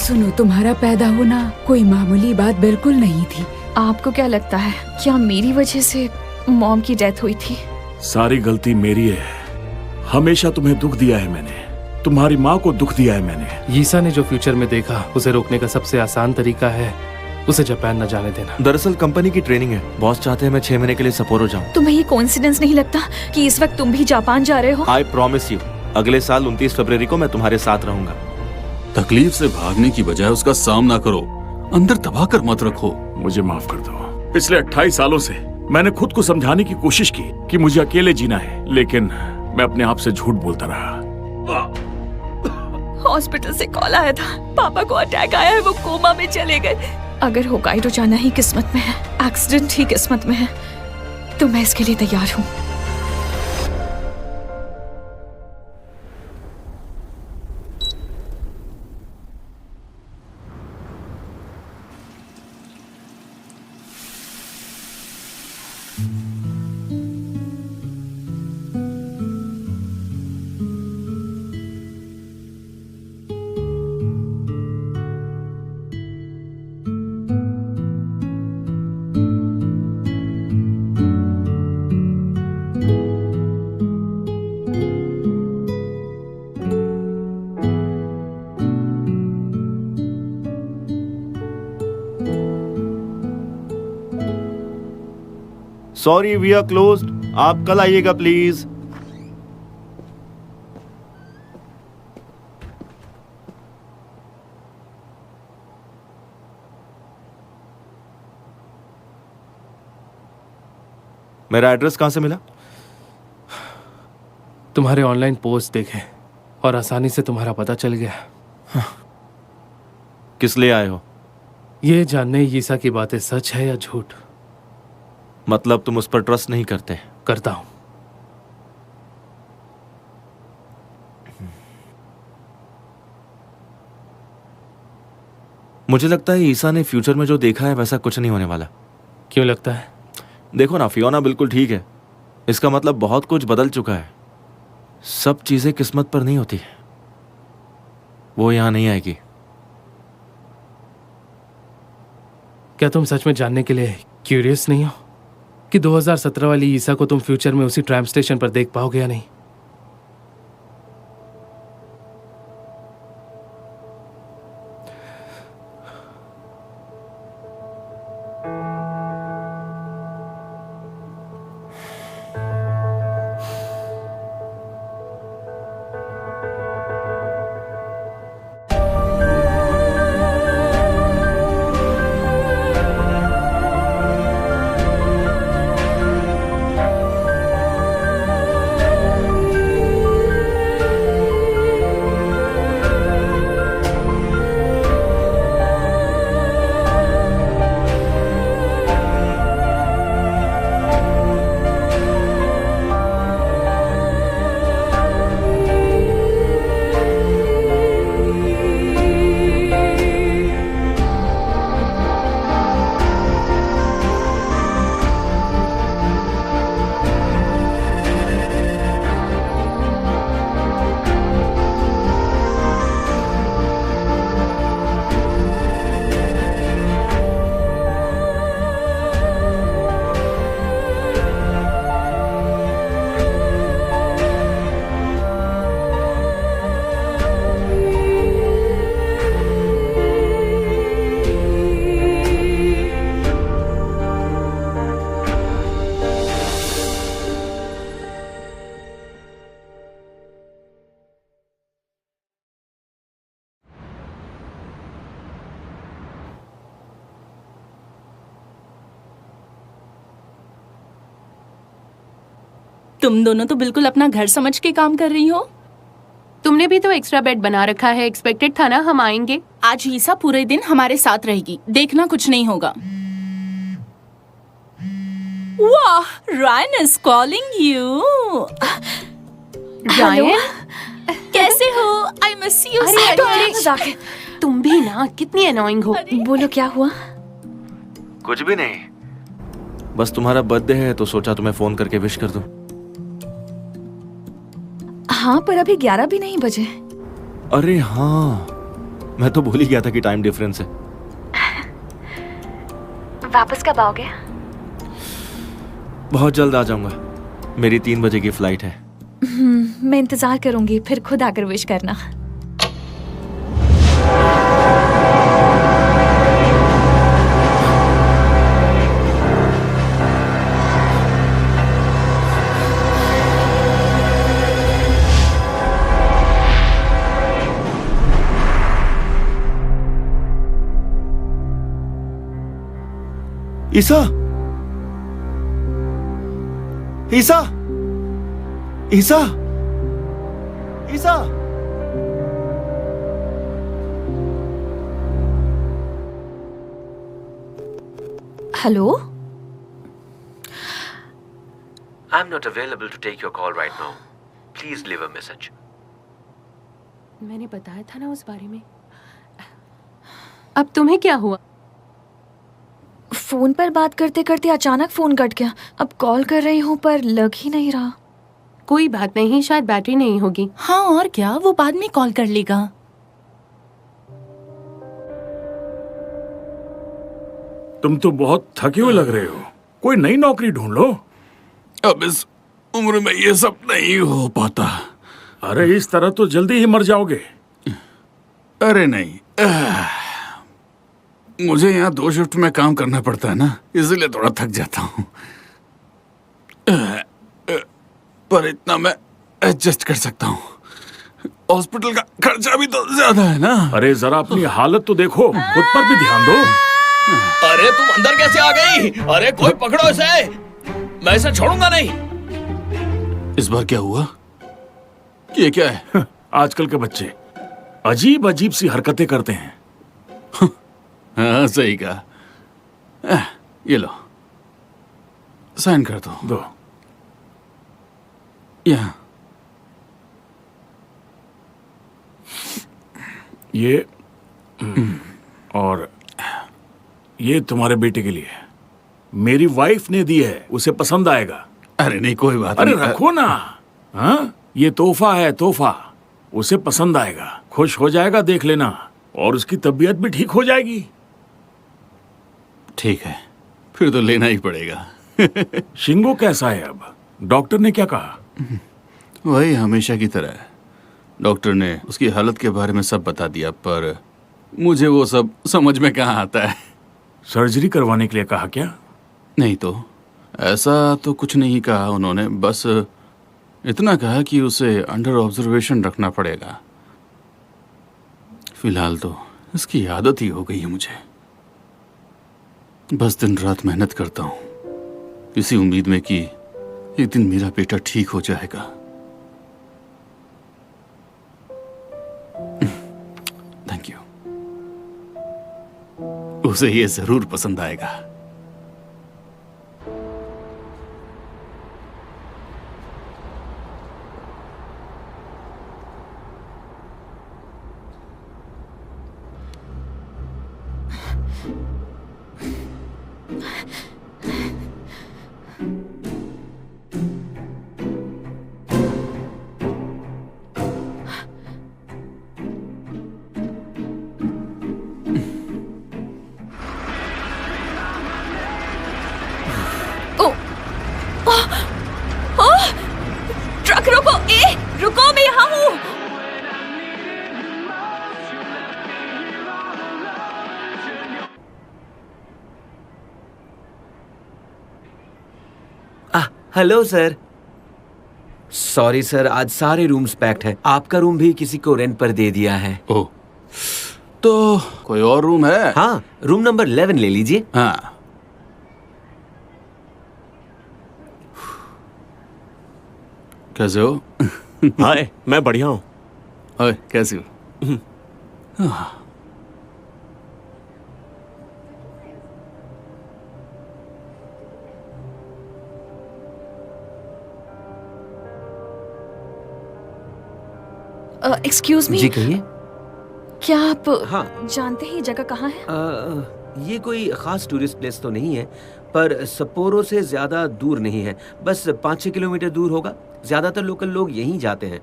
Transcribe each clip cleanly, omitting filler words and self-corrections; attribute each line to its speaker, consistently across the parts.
Speaker 1: सुनो, तुम्हारा पैदा होना कोई मामूली बात बिल्कुल नहीं थी।
Speaker 2: आपको क्या लगता है, क्या मेरी वजह से मॉम की डेथ हुई थी?
Speaker 3: सारी गलती मेरी है। हमेशा तुम्हें दुख दिया है मैंने, तुम्हारी माँ को दुख दिया है मैंने।
Speaker 4: यीसा ने जो फ्यूचर में देखा, उसे रोकने का सबसे आसान तरीका है उसे जापान न जाने देना।
Speaker 5: दरअसल कंपनी की ट्रेनिंग है, बॉस चाहते हैं मैं 6 महीने के लिए सपोर्ट हो जाऊं।
Speaker 2: तुम्हें ये कोइंसिडेंस नहीं लगता कि इस वक्त तुम भी जापान जा रहे हो?
Speaker 5: आई प्रॉमिस यू, अगले साल 29 फरवरी को मैं तुम्हारे साथ रहूंगा।
Speaker 6: तकलीफ से भागने की बजाय उसका सामना करो, अंदर दबा कर मत रखो।
Speaker 3: मुझे माफ कर दो। पिछले 28 सालों से मैंने खुद को समझाने की कोशिश की कि मुझे अकेले जीना है, लेकिन मैं अपने आप से झूठ बोलता रहा।
Speaker 2: हॉस्पिटल से कॉल आया था, पापा को अटैक आया है, वो कोमा में चले गए। अगर होकाइडो जाना ही किस्मत में है, एक्सीडेंट ही किस्मत में है, तो मैं इसके लिए तैयार हूँ।
Speaker 5: सॉरी वी आर क्लोज्ड, आप कल आइएगा प्लीज। मेरा एड्रेस कहां से मिला?
Speaker 4: तुम्हारे ऑनलाइन पोस्ट देखे और आसानी से तुम्हारा पता चल गया।
Speaker 5: किस लिए आए हो?
Speaker 4: ये जानने यीसा की बातें सच है या झूठ।
Speaker 5: मतलब तुम उस पर ट्रस्ट नहीं करते?
Speaker 4: करता हूं।
Speaker 5: मुझे लगता है ईसा ने फ्यूचर में जो देखा है वैसा कुछ नहीं होने वाला।
Speaker 4: क्यों लगता है?
Speaker 5: देखो ना, फियोना बिल्कुल ठीक है। इसका मतलब बहुत कुछ बदल चुका है। सब चीजें किस्मत पर नहीं होती। वो यहां नहीं आएगी।
Speaker 4: क्या तुम सच में जानने के लिए क्यूरियस नहीं हो कि 2017 वाली ईसा को तुम फ्यूचर में उसी ट्राम स्टेशन पर देख पाओगे या नहीं?
Speaker 7: तुम दोनों तो बिल्कुल अपना घर समझ के काम कर रही हो।
Speaker 8: तुमने भी तो एक्स्ट्रा बेड बना रखा है, एक्सपेक्टेड था ना हम आएंगे।
Speaker 7: आज ईसा पूरे दिन हमारे साथ रहेगी, देखना कुछ नहीं होगा। वाह, Ryan is calling you.
Speaker 8: Ryan,
Speaker 7: कैसे हो? I miss you so much.
Speaker 8: तुम भी ना कितनी अनोइंग हो।
Speaker 2: बोलो क्या हुआ?
Speaker 5: कुछ भी नहीं, बस तुम्हारा बर्थडे है तो सोचा तुम्हें फोन करके विश कर दूं।
Speaker 2: हाँ, पर अभी 11 भी नहीं बजे।
Speaker 5: अरे हाँ, मैं तो भूल ही गया था कि टाइम डिफरेंस है।
Speaker 2: वापस कब आओगे?
Speaker 5: बहुत जल्द आ जाऊंगा, मेरी 3 बजे की फ्लाइट है।
Speaker 2: मैं इंतजार करूंगी, फिर खुद आकर विश करना।
Speaker 5: ईसा, ईसा, ईसा, ईसा।
Speaker 2: Hello?
Speaker 9: I'm not available to take your call right now. Please leave a message.
Speaker 8: मैंने बताया था ना उस बारे में। अब तुम्हें क्या हुआ?
Speaker 2: फोन पर बात करते करते अचानक फोन कट गया। अब कॉल कर रही हूँ पर लग ही नहीं रहा।
Speaker 8: कोई बात नहीं, शायद बैटरी नहीं होगी।
Speaker 7: हाँ और क्या, वो बाद में कॉल कर लेगा।
Speaker 3: तुम तो बहुत थके हुए लग रहे हो, कोई नई नौकरी ढूंढ लो।
Speaker 6: अब इस उम्र में ये सब नहीं हो पाता।
Speaker 3: अरे इस तरह तो जल्दी ही मर जाओगे।
Speaker 6: अरे नहीं, मुझे यहाँ 2 शिफ्ट में काम करना पड़ता है ना, इसलिए थोड़ा थक जाता हूँ। पर इतना मैं एडजस्ट कर सकता हूँ। हॉस्पिटल का खर्चा भी तो ज्यादा है ना।
Speaker 3: अरे जरा अपनी हालत तो देखो, खुद पर भी ध्यान दो।
Speaker 10: अरे तुम अंदर कैसे आ गई? अरे कोई पकड़ो इसे, मैं इसे छोड़ूंगा नहीं।
Speaker 6: इस बार क्या हुआ? ये क्या है?
Speaker 3: आजकल के बच्चे अजीब अजीब सी हरकतें करते हैं।
Speaker 6: हाँ सही कहा। ये लो, साइन कर दो। यहाँ
Speaker 3: ये और ये तुम्हारे बेटे के लिए, मेरी वाइफ ने दी है, उसे पसंद आएगा।
Speaker 6: अरे नहीं, कोई बात
Speaker 3: अरे
Speaker 6: नहीं।
Speaker 3: रखो ना। हाँ, ये तोहफा है, तोहफा। उसे पसंद आएगा, खुश हो जाएगा, देख लेना, और उसकी तबीयत भी ठीक हो जाएगी।
Speaker 6: ठीक है, फिर तो लेना ही पड़ेगा।
Speaker 3: शिंगो कैसा है अब? डॉक्टर ने क्या कहा?
Speaker 6: वही हमेशा की तरह। डॉक्टर ने उसकी हालत के बारे में सब बता दिया, पर मुझे वो सब समझ में कहाँ आता है।
Speaker 3: सर्जरी करवाने के लिए कहा क्या?
Speaker 6: नहीं तो, ऐसा तो कुछ नहीं कहा उन्होंने, बस इतना कहा कि उसे अंडर ऑब्जर्वेशन रखना पड़ेगा। फिलहाल तो इसकी आदत ही हो गई है मुझे। बस दिन रात मेहनत करता हूँ, इसी उम्मीद में कि एक दिन मेरा बेटा ठीक हो जाएगा। Thank you. उसे ये जरूर पसंद आएगा।
Speaker 2: ट्रक रोको! रुको, मैं यहाँ हूँ।
Speaker 10: Hello sir. सॉरी सर, आज सारे रूम्स पैक्ड हैं। आपका रूम भी किसी को रेंट पर दे दिया है।
Speaker 6: ओह, तो कोई और रूम है?
Speaker 10: हाँ, रूम नंबर 11 ले लीजिए।
Speaker 6: हाँ। कैसे हो?
Speaker 5: हाय, मैं बढ़िया हूँ।
Speaker 6: ओए, कैसे हो?
Speaker 2: एक्सक्यूज मी,
Speaker 10: जी कहिए।
Speaker 2: क्या आप
Speaker 10: हाँ।
Speaker 2: जानते हैं ये जगह कहाँ है?
Speaker 10: ये कोई खास टूरिस्ट प्लेस तो नहीं है, पर सप्पोरो से ज्यादा दूर नहीं है, बस 5-6 किलोमीटर दूर होगा। ज्यादातर लोकल लोग यहीं जाते हैं।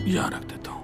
Speaker 6: यहाँ रख देता हूँ।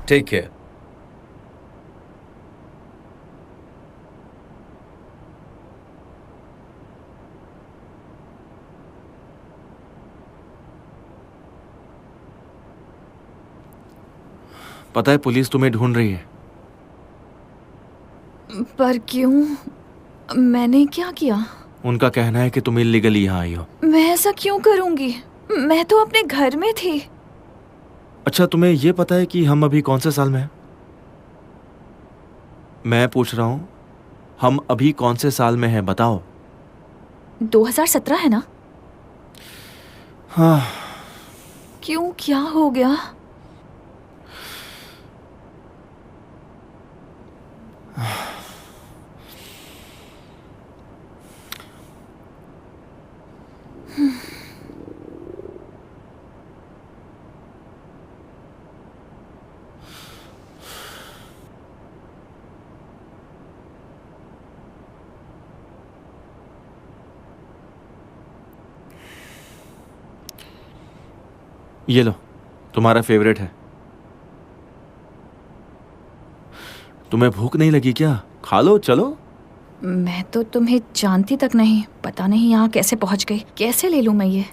Speaker 9: Take care.
Speaker 5: पता है पुलिस तुम्हें ढूंढ रही है।
Speaker 2: पर क्यों? मैंने क्या किया?
Speaker 5: उनका कहना है कि तुम इल्लीगली यहाँ आई हो।
Speaker 2: मैं ऐसा क्यों करूंगी? मैं तो अपने घर में थी।
Speaker 5: अच्छा, तुम्हें ये पता है कि हम अभी कौन से साल में हैं? मैं पूछ रहा हूँ, हम अभी कौन से साल में हैं, बताओ।
Speaker 2: 2017 है ना?
Speaker 5: हाँ।
Speaker 2: क्यों, क्या हो गया?
Speaker 5: ये लो, तुम्हारा फेवरेट है। तुम्हें भूख नहीं लगी क्या? खा लो, चलो।
Speaker 2: मैं तो तुम्हें जानती तक नहीं, पता नहीं यहाँ कैसे पहुँच गई। कैसे ले लूँ मैं ये?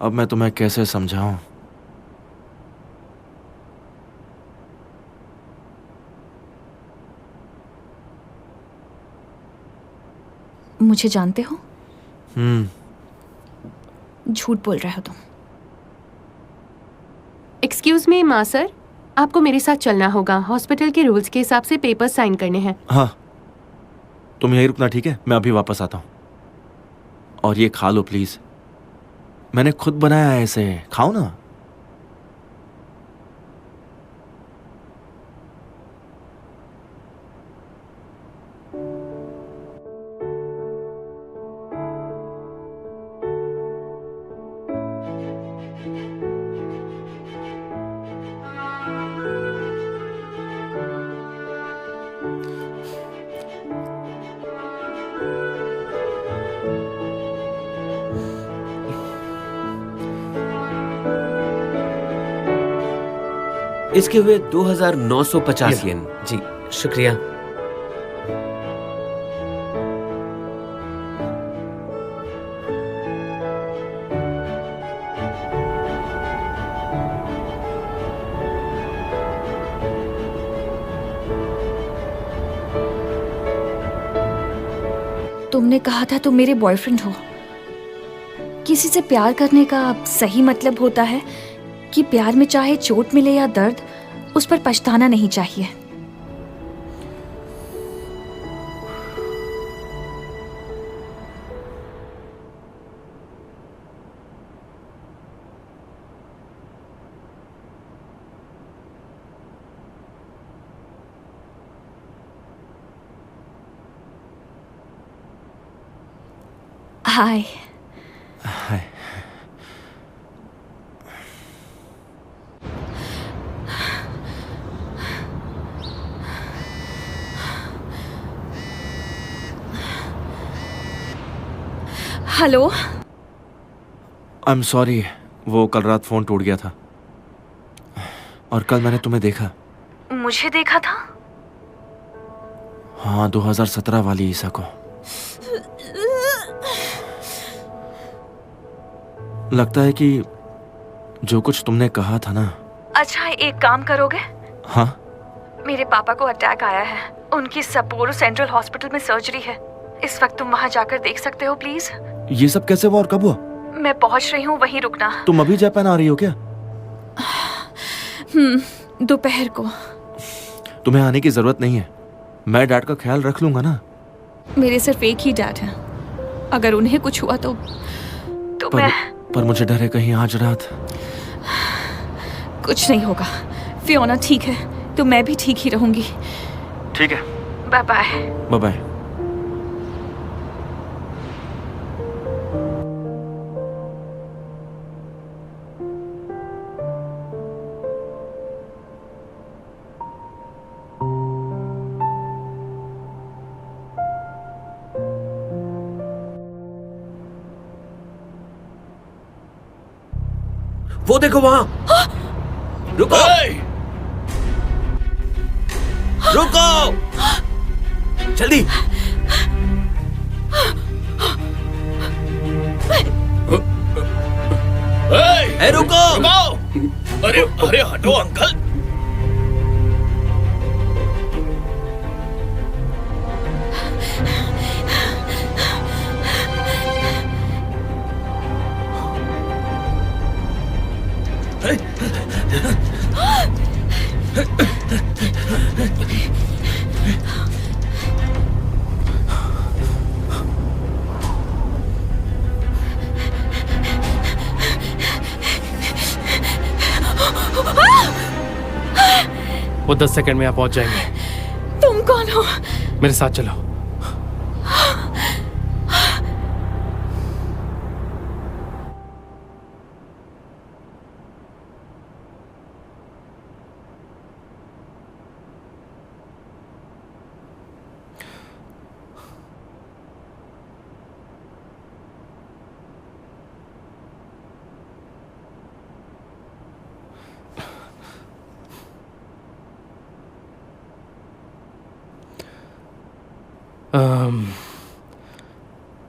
Speaker 5: अब मैं तुम्हें कैसे समझाऊं?
Speaker 2: मुझे जानते हो? झूठ बोल रहे हो तुम।
Speaker 8: एक्सक्यूज मी माँ सर, आपको मेरे साथ चलना होगा। हॉस्पिटल के रूल्स के हिसाब से पेपर साइन करने हैं।
Speaker 5: हाँ, तुम यहीं रुकना, ठीक है? मैं अभी वापस आता हूँ। और ये खा लो प्लीज, मैंने खुद बनाया है इसे, खाओ ना।
Speaker 10: इसके हुए 2950 येन। जी शुक्रिया।
Speaker 2: तुमने कहा था तुम मेरे बॉयफ्रेंड हो। किसी से प्यार करने का सही मतलब होता है कि प्यार में चाहे चोट मिले या दर्द, उस पर पछताना नहीं चाहिए। हाय।
Speaker 5: हाय।
Speaker 2: हेलो।
Speaker 5: आई एम सॉरी, वो कल रात फोन टूट गया था और कल मैंने तुम्हें देखा।
Speaker 2: मुझे देखा था?
Speaker 5: हाँ, 2017 वाली ईसा को। लगता है कि जो कुछ तुमने कहा था ना।
Speaker 2: अच्छा, एक काम करोगे?
Speaker 5: हाँ?
Speaker 2: मेरे पापा को अटैक आया है। उनकी सपोरो सेंट्रल हॉस्पिटल में सर्जरी है। इस वक्त तुम वहाँ जाकर देख सकते हो प्लीज?
Speaker 5: ये सब कैसे हुआ और कब हुआ?
Speaker 2: मैं पहुँच रही हूँ, वहीं रुकना।
Speaker 5: तुम अभी जापान आ रही हो क्या?
Speaker 2: दोपहर को।
Speaker 5: तुम्हें आने की जरूरत नहीं है, मैं डैड का ख्याल रख लूंगा ना।
Speaker 2: मेरे सिर्फ एक ही डैड है। अगर उन्हें कुछ हुआ तो
Speaker 5: पर मुझे डर है कहीं आज रात।
Speaker 2: कुछ नहीं होगा। फियोना ठीक है तो मैं भी ठीक ही रहूंगी।
Speaker 5: ठीक है,
Speaker 2: बाय बाय।
Speaker 5: Bye bye.
Speaker 10: वो देखो वहां। रुको, रुको, जल्दी। रुको।
Speaker 3: अरे अरे हटो अंकल।
Speaker 4: वो 10 सेकंड में यहाँ पहुंच जाएंगे।
Speaker 2: तुम कौन हो?
Speaker 4: मेरे साथ चलो।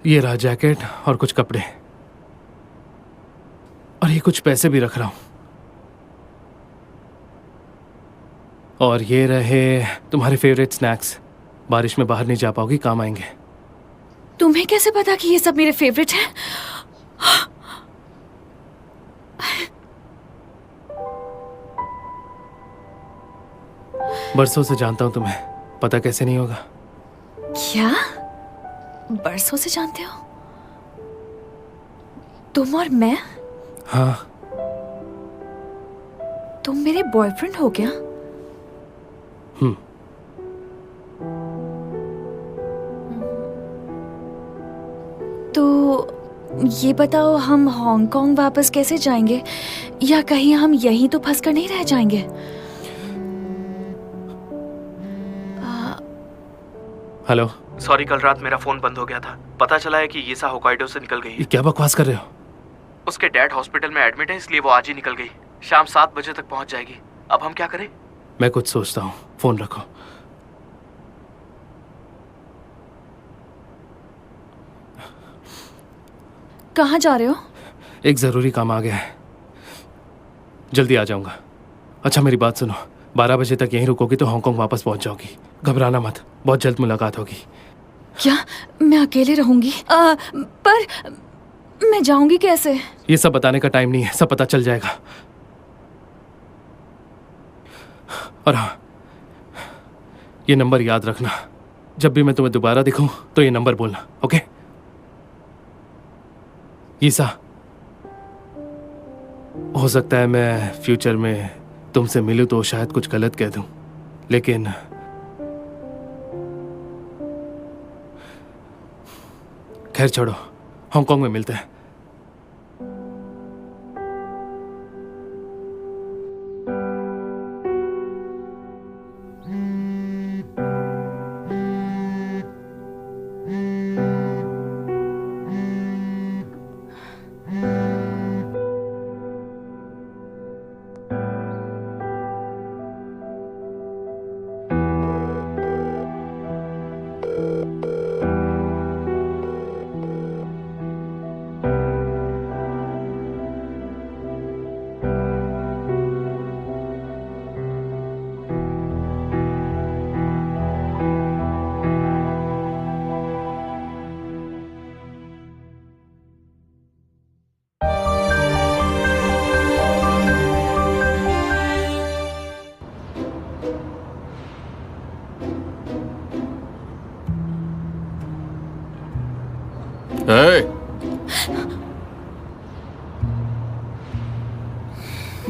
Speaker 4: ये रहा जैकेट और कुछ कपड़े, और ये कुछ पैसे भी रख रहा हूं। और ये रहे तुम्हारे फेवरेट स्नैक्स। बारिश में बाहर नहीं जा पाओगी, काम आएंगे।
Speaker 2: तुम्हें कैसे पता कि ये सब मेरे फेवरेट हैं?
Speaker 4: बरसों से जानता हूं तुम्हें, पता कैसे नहीं होगा।
Speaker 2: क्या? बरसों से जानते हो? तुम और मैं?
Speaker 4: हाँ।
Speaker 2: तुम मेरे बॉयफ्रेंड हो क्या? तो ये बताओ, हम हांगकांग वापस कैसे जाएंगे? या कहीं हम यहीं तो फंसकर नहीं रह जाएंगे?
Speaker 4: हेलो।
Speaker 11: सॉरी, कल रात मेरा फोन बंद हो गया था। पता चला है कि यीसा होकाइडो से निकल गई है।
Speaker 4: ये क्या बकवास कर रहे हो?
Speaker 11: उसके डैड हॉस्पिटल में एडमिट है, इसलिए वो आज ही निकल गई। शाम 7 बजे तक पहुंच जाएगी। अब हम क्या करें?
Speaker 4: मैं कुछ सोचता हूँ, फोन रखो।
Speaker 2: कहाँ जा रहे हो?
Speaker 4: एक जरूरी काम आ गया है, जल्दी आ जाऊंगा। अच्छा मेरी बात सुनो, 12 बजे तक यहीं रुकोगी तो हांगकांग वापस पहुंच जाओगी। घबराना मत, बहुत जल्द मुलाकात होगी।
Speaker 2: क्या मैं अकेले रहूंगी? पर मैं जाऊंगी कैसे?
Speaker 4: ये सब बताने का टाइम नहीं है, सब पता चल जाएगा। और हाँ, ये नंबर याद रखना, जब भी मैं तुम्हें दोबारा दिखूं तो ये नंबर बोलना, ओके? ईसा, हो सकता है मैं फ्यूचर में तुमसे मिलूं तो शायद कुछ गलत कह दूं, लेकिन खैर छोड़ो, हांगकांग में मिलते हैं।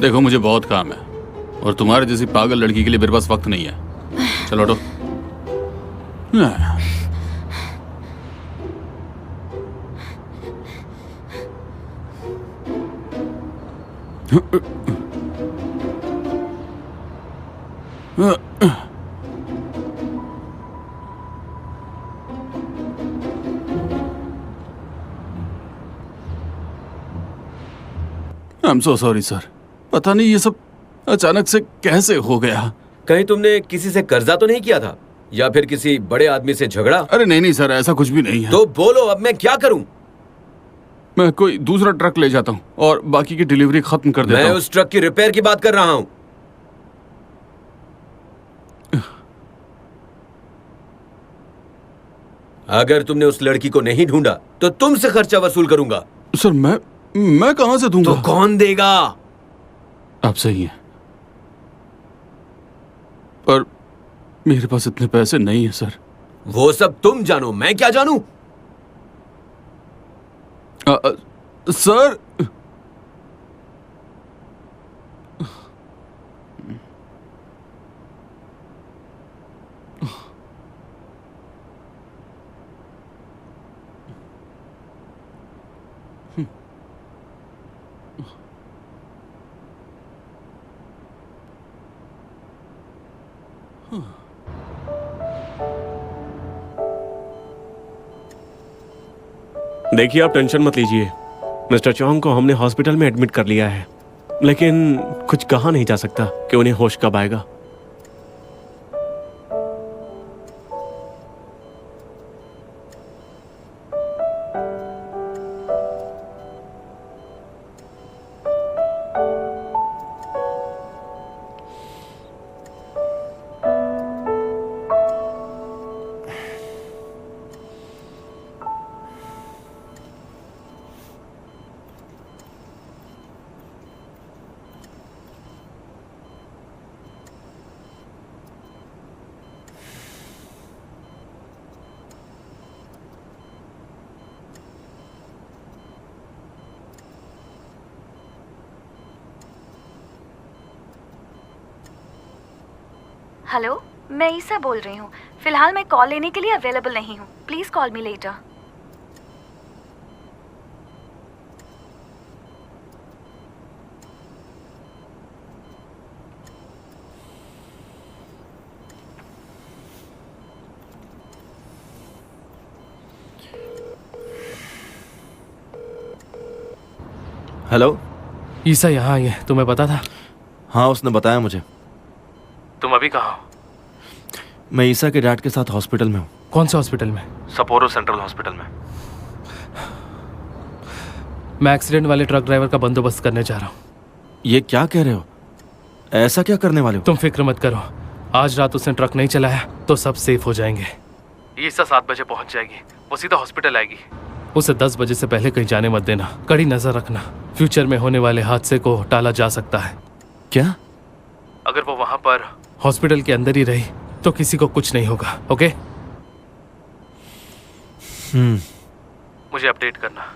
Speaker 6: देखो मुझे बहुत काम है और तुम्हारे जैसी पागल लड़की के लिए मेरे पास वक्त नहीं है। चलो हटो। I am so sorry sir, पता नहीं ये सब अचानक से कैसे हो गया।
Speaker 10: कहीं तुमने किसी से कर्जा तो नहीं किया था या फिर किसी बड़े आदमी से झगड़ा?
Speaker 6: अरे नहीं सर, ऐसा कुछ भी नहीं है।
Speaker 10: तो बोलो, अब मैं क्या करूं?
Speaker 6: मैं कोई दूसरा ट्रक ले जाता हूं और बाकी की डिलीवरी खत्म कर देता हूं।
Speaker 10: मैं उस ट्रक की रिपेयर की बात कर रहा हूं। अगर तुमने उस लड़की को नहीं ढूंढा तो तुमसे खर्चा वसूल करूंगा।
Speaker 6: सर मैं कहां से दूंगा?
Speaker 10: तो कौन देगा?
Speaker 6: आप सही हैं, पर मेरे पास इतने पैसे नहीं है सर।
Speaker 10: वो सब तुम जानो, मैं क्या जानूं?
Speaker 6: सर
Speaker 12: देखिए, आप टेंशन मत लीजिए। मिस्टर चौंग को हमने हॉस्पिटल में एडमिट कर लिया है, लेकिन कुछ कहा नहीं जा सकता कि उन्हें होश कब आएगा।
Speaker 13: हेलो, मैं ईसा बोल रही हूँ। फिलहाल मैं कॉल लेने के लिए अवेलेबल नहीं हूँ। Please call me later.
Speaker 5: Hello,
Speaker 4: Isa यहाँ आई है, तुम्हें पता था?
Speaker 5: हाँ, उसने बताया मुझे।
Speaker 4: तुम अभी कहाँ हो?
Speaker 5: मैं ईसा के डैड के साथ हॉस्पिटल में हूँ।
Speaker 4: कौन से हॉस्पिटल में?
Speaker 11: सपोरो सेंट्रल हॉस्पिटल में।
Speaker 4: मैं एक्सीडेंट वाले ट्रक ड्राइवर का बंदोबस्त करने जा रहा हूँ।
Speaker 5: ये क्या कह रहे हो? ऐसा क्या करने वाले हो?
Speaker 4: तुम फिक्र मत करो, आज रात उसने ट्रक नहीं चलाया तो सब सेफ हो जाएंगे। ईसा 7 बजे पहुंच जाएगी, वो सीधा हॉस्पिटल आएगी। उसे 10 बजे से पहले कहीं जाने मत देना, कड़ी नजर रखना। फ्यूचर में होने वाले हादसे को टाला जा सकता है।
Speaker 5: क्या?
Speaker 4: अगर वो वहां पर हॉस्पिटल के अंदर ही रही तो किसी को कुछ नहीं होगा। ओके? मुझे अपडेट करना।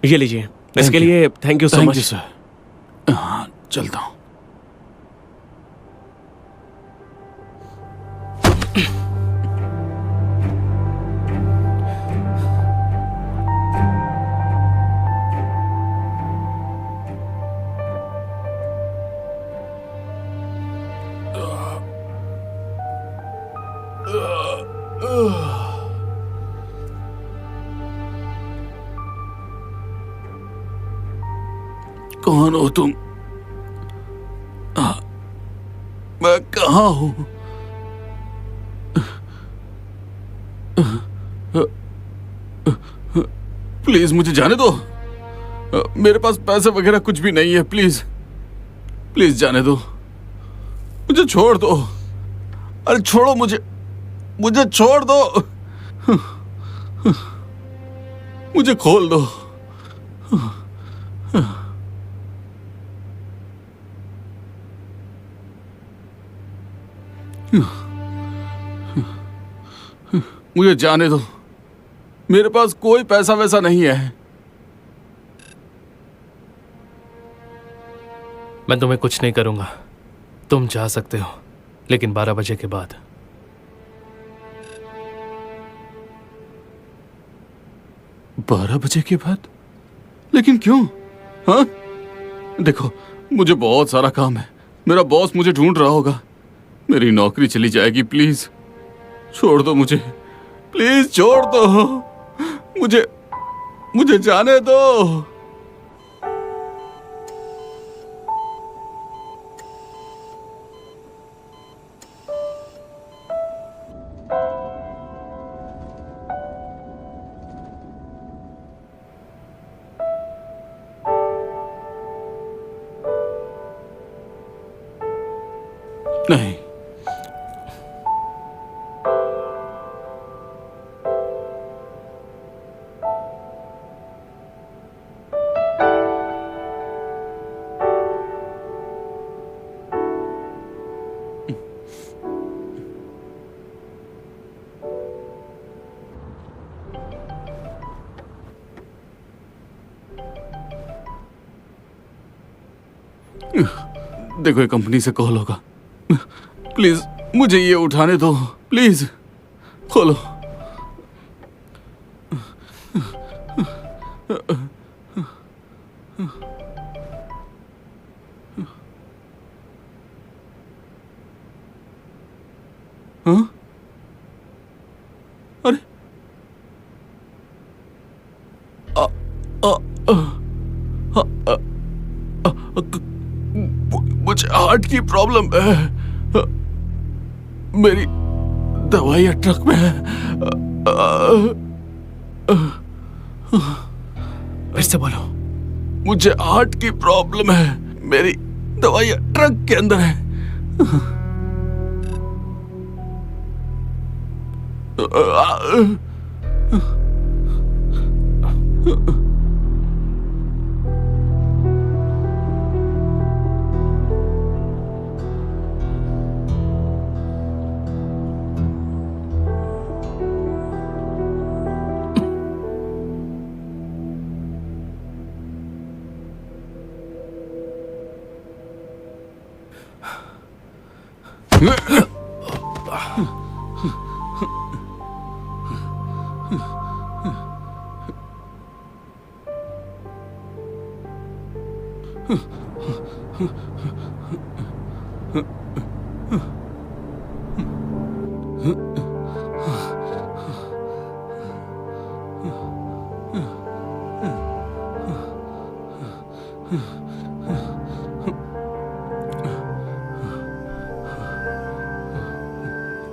Speaker 12: ये लीजिए, इसके लिए thank you so much.
Speaker 6: Sir. हाँ, चलता हूँ। कौन हो तुम? मैं कहाँ हूँ? प्लीज मुझे जाने दो। मेरे पास पैसे वगैरह कुछ भी नहीं है। प्लीज प्लीज जाने दो, मुझे छोड़ दो। अरे छोड़ो मुझे, मुझे छोड़ दो। मुझे खोल दो। मुझे जाने दो, मेरे पास कोई पैसा वैसा नहीं है।
Speaker 4: मैं तुम्हें कुछ नहीं करूंगा, तुम जा सकते हो, लेकिन 12 बजे के बाद।
Speaker 6: 12 बजे के बाद? लेकिन क्यों? हाँ, देखो मुझे बहुत सारा काम है, मेरा बॉस मुझे ढूंढ रहा होगा, मेरी नौकरी चली जाएगी। प्लीज छोड़ दो मुझे, प्लीज छोड़ दो मुझे, मुझे जाने दो। नहीं, देखो ये कंपनी से कॉल होगा। प्लीज मुझे ये उठाने दो, प्लीज खोलो। हाँ? अरे मुझे हार्ट की प्रॉब्लम है, मेरी दवाइयाँ ट्रक में है।
Speaker 4: फिर से बोलो।
Speaker 6: मुझे हार्ट की प्रॉब्लम है, मेरी दवाइयाँ ट्रक के अंदर है।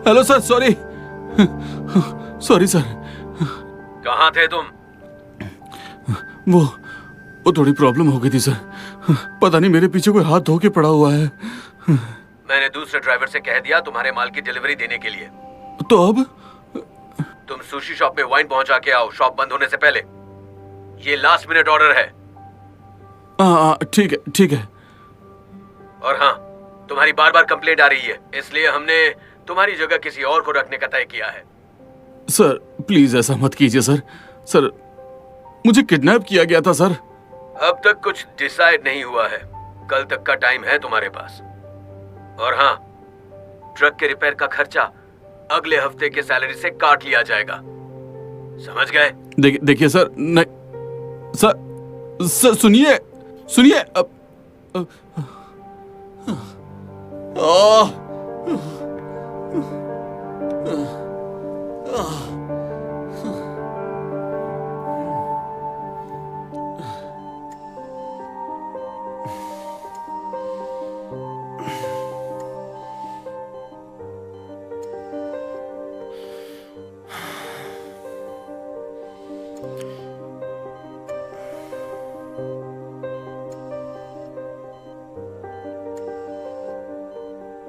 Speaker 6: Hello sir, sorry sir.
Speaker 9: कहाँ थे तुम?
Speaker 6: वो थोड़ी प्रॉब्लम हो गई थी सर। पता नहीं मेरे पीछे कोई हाथ धो के पड़ा हुआ है।
Speaker 9: मैंने दूसरे ड्राइवर से कह दिया तुम्हारे माल की डिलीवरी देने के लिए।
Speaker 6: तो अब?
Speaker 9: तुम सुशी शॉप में वाइन पहुंचा के आओ, शॉप बंद होने से पहले। ये लास्ट मिनट ऑर्डर है।
Speaker 6: ठीक है।
Speaker 9: और हाँ, तुम्हारी बार बार कंप्लेंट आ रही है, इसलिए हमने तुम्हारी जगह किसी और को रखने का तय किया है।
Speaker 6: सर प्लीज ऐसा मत कीजिए सर, मुझे किडनैप किया गया था सर।
Speaker 9: अब तक कुछ डिसाइड नहीं हुआ है, कल तक का टाइम है तुम्हारे पास। और हाँ, ट्रक के रिपेयर का खर्चा अगले हफ्ते के सैलरी से काट लिया जाएगा, समझ गए?
Speaker 6: देखिए सर, नहीं सर, सुनिए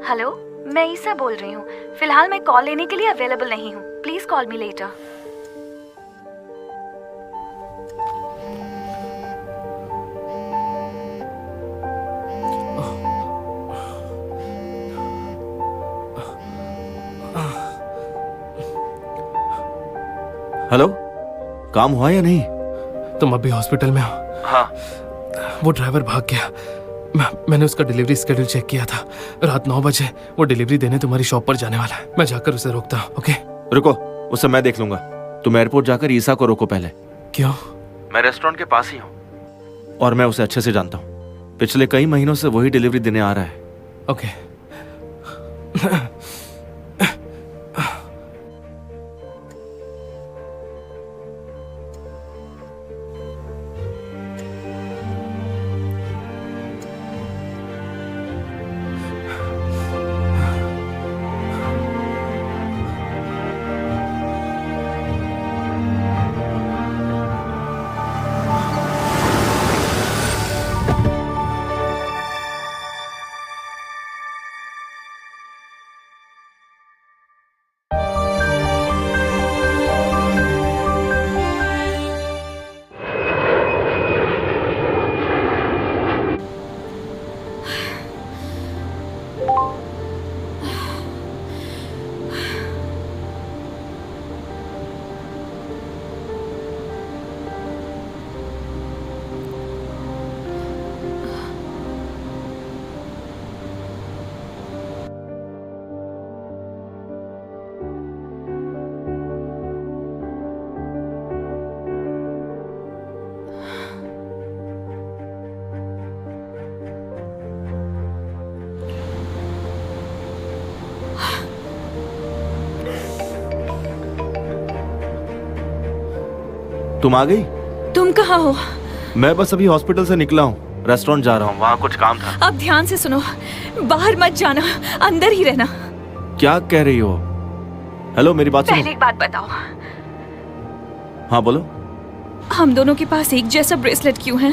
Speaker 13: हेलो, मैं ईसा बोल रही हूँ। फिलहाल मैं कॉल लेने के लिए अवेलेबल नहीं हूँ। Please call me later.
Speaker 5: Hello, काम हुआ या नहीं?
Speaker 4: तुम अभी हॉस्पिटल में हो?
Speaker 5: हाँ।
Speaker 4: वो ड्राइवर भाग गया। मैंने उसका डिलीवरी स्केड्यूल चेक किया था। रात 9 बजे वो डिलीवरी देने तुम्हारी शॉप पर जाने वाला है। मैं जाकर उसे रोकता हूँ। ओके?
Speaker 5: रुको, उसे मैं देख लूंगा। तुम एयरपोर्ट जाकर ईसा को रोको पहले।
Speaker 4: क्यों?
Speaker 5: मैं रेस्टोरेंट के पास ही हूँ और मैं उसे अच्छे से जानता हूँ। पिछले कई महीनों से वही डिलीवरी देने आ रहा है।
Speaker 4: ओके।
Speaker 5: तुम आ गई?
Speaker 2: तुम कहाँ हो?
Speaker 5: मैं बस अभी हॉस्पिटल से निकला हूँ, रेस्टोरेंट जा रहा हूँ, वहाँ कुछ काम था।
Speaker 2: अब ध्यान से सुनो, बाहर मत जाना, अंदर ही रहना।
Speaker 5: क्या कह रही हो? हेलो, मेरी बात सुनो।
Speaker 13: पहले एक बात बताओ।
Speaker 5: हाँ बोलो।
Speaker 2: हम दोनों के पास एक जैसा ब्रेसलेट क्यों है?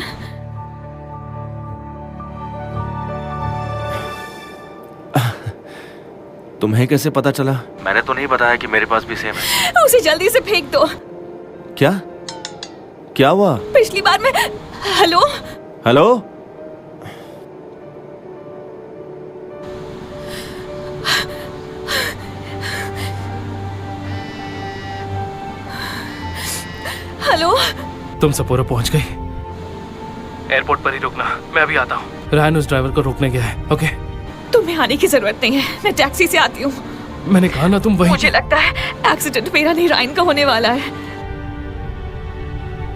Speaker 5: तुम्हें कैसे पता चला? मैंने तो नहीं बताया कि मेरे पास भी सेम है।
Speaker 2: उसे जल्दी से फेंक दो।
Speaker 5: क्या हुआ?
Speaker 2: पिछली बार मैं... हेलो? हेलो?
Speaker 4: तुम सपोरो पहुंच गई? एयरपोर्ट पर ही रुकना, मैं अभी आता हूँ। रायन उस ड्राइवर को रोकने गया है। ओके?
Speaker 2: तुम्हें आने की जरूरत नहीं है, मैं टैक्सी से आती हूँ।
Speaker 4: मैंने कहा ना तुम वही।
Speaker 2: मुझे लगता है एक्सीडेंट मेरा नहीं रायन का होने वाला है।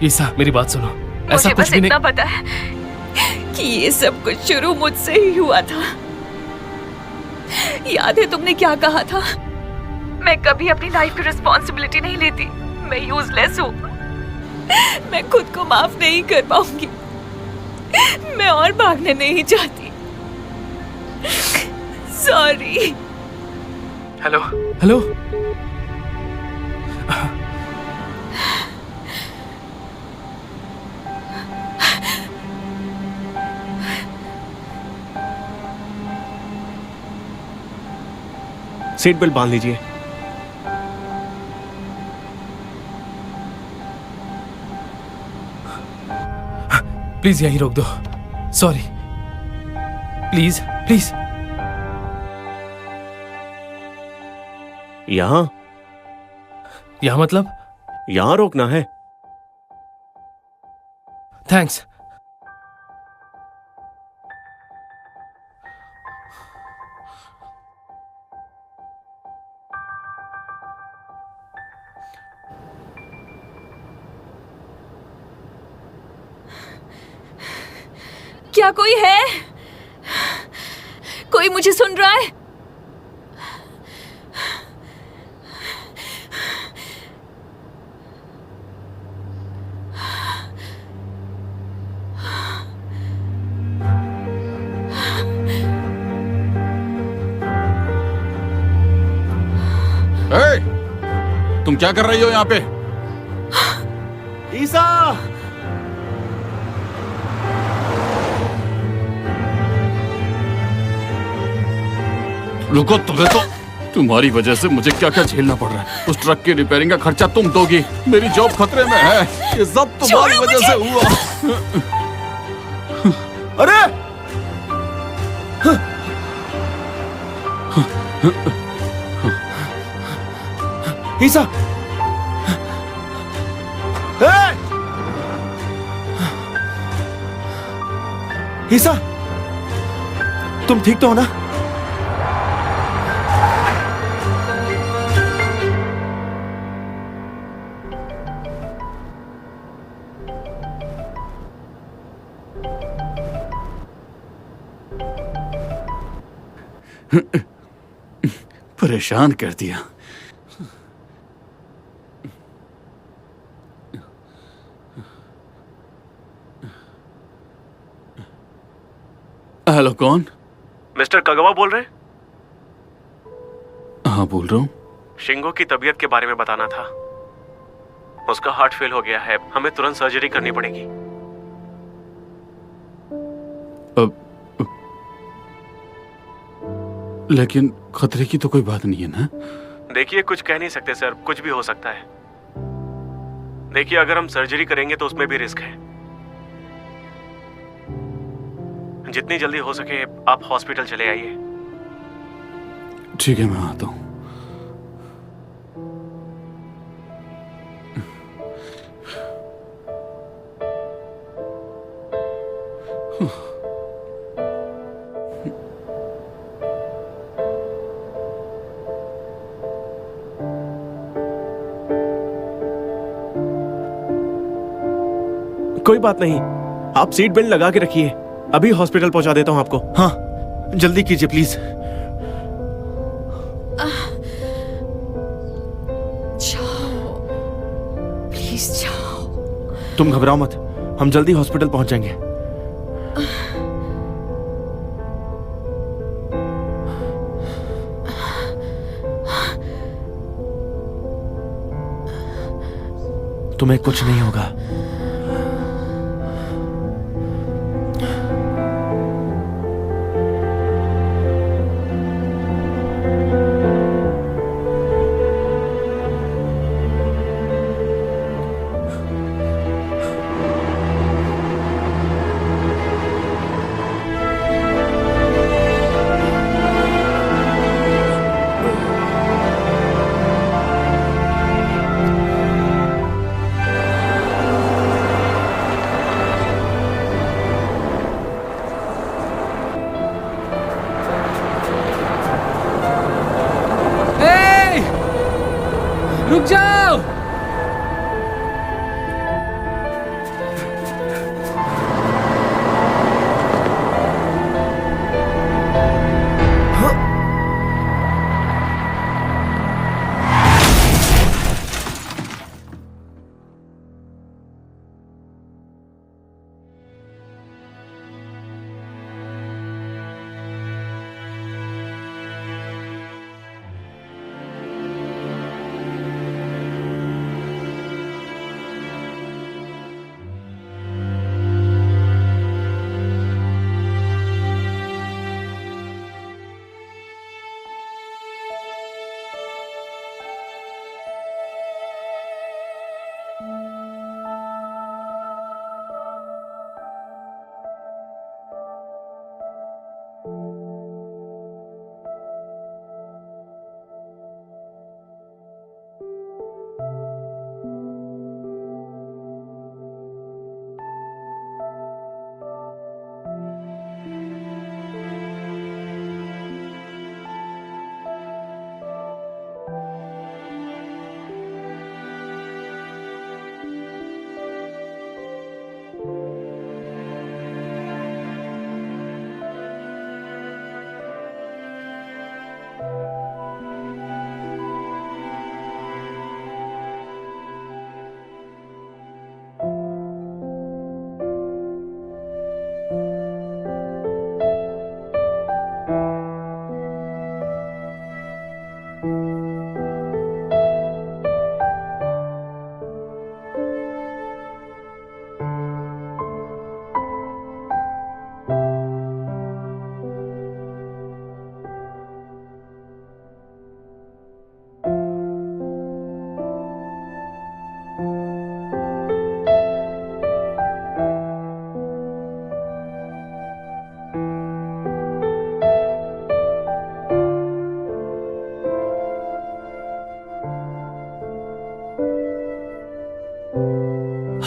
Speaker 4: ईसा मेरी बात सुनो, ऐसा
Speaker 2: मुझे
Speaker 4: कुछ
Speaker 2: बस
Speaker 4: भी नहीं।
Speaker 2: इतना पता है कि ये सब कुछ शुरू मुझसे ही हुआ था। याद है तुमने क्या कहा था? मैं कभी अपनी लाइफ की रिस्पॉन्सिबिलिटी नहीं लेती, मैं यूजलेस हूँ, मैं खुद को माफ नहीं कर पाऊंगी, मैं और भागने नहीं चाहती। Sorry.
Speaker 4: Hello hello.
Speaker 12: Seat belt बांध लीजिए।
Speaker 4: प्लीज यहीं रोक दो। Sorry, please please.
Speaker 12: यहाँ
Speaker 4: यहाँ मतलब?
Speaker 12: यहाँ रोकना है।
Speaker 4: थैंक्स।
Speaker 2: क्या कोई है? कोई मुझे सुन रहा है?
Speaker 6: तुम क्या कर रही हो यहाँ पे?
Speaker 5: ईसा!
Speaker 6: रुको, तुम्हें तो तुम्हारी वजह से मुझे क्या क्या झेलना पड़ रहा है। उस ट्रक की रिपेयरिंग का खर्चा तुम दोगी, मेरी जॉब खतरे में है, ये सब तुम्हारी वजह से हुआ।
Speaker 5: अरे ईसा! ईसा, तुम ठीक तो हो ना?
Speaker 6: परेशान कर दिया। हेलो, कौन?
Speaker 12: मिस्टर कगवा बोल रहे?
Speaker 6: हाँ बोल रहा हूँ।
Speaker 12: शिंगो की तबीयत के बारे में बताना था। उसका हार्ट फेल हो गया है, हमें तुरंत सर्जरी करनी पड़ेगी।
Speaker 6: लेकिन खतरे की तो कोई बात नहीं है ना?
Speaker 12: देखिए, कुछ कह नहीं सकते सर, कुछ भी हो सकता है। देखिए, अगर हम सर्जरी करेंगे तो उसमें भी रिस्क है। जितनी जल्दी हो सके आप हॉस्पिटल चले आइए।
Speaker 6: ठीक है, मैं आता हूँ।
Speaker 12: कोई बात नहीं, आप सीट बेल्ट लगा के रखिए, अभी हॉस्पिटल पहुंचा देता हूं आपको।
Speaker 5: हाँ, जल्दी कीजिए प्लीज।
Speaker 2: जाओ, प्लीज जाओ।
Speaker 5: तुम घबराओ मत, हम जल्दी हॉस्पिटल पहुंच जाएंगे। तुम्हें कुछ नहीं होगा।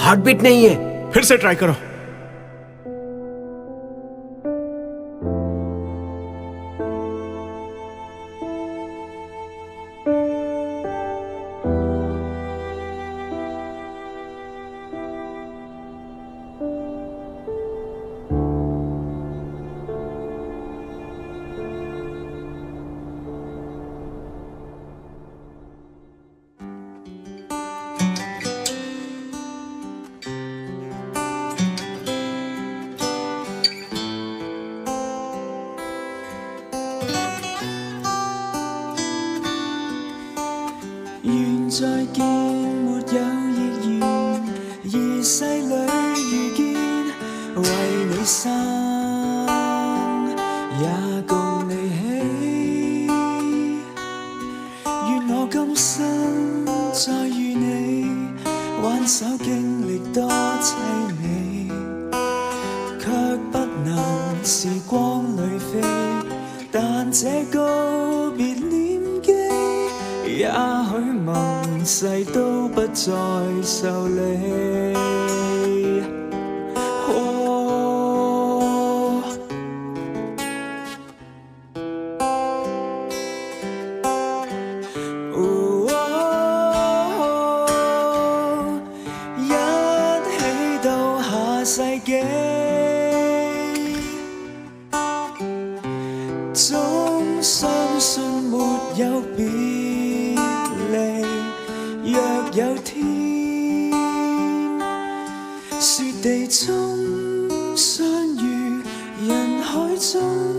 Speaker 10: हार्ट बीट नहीं है।
Speaker 12: फिर से ट्राई करो।
Speaker 14: 願再見，沒有亦願，而世裏遇見，為你生，也共你喜。願我今生再與你挽手，經歷多凄美，卻不能時光裏飛，但這告別念記。也許盟誓都不再受理。一起到下世紀，總相信沒有別。若有天，雪地中相遇，人海中。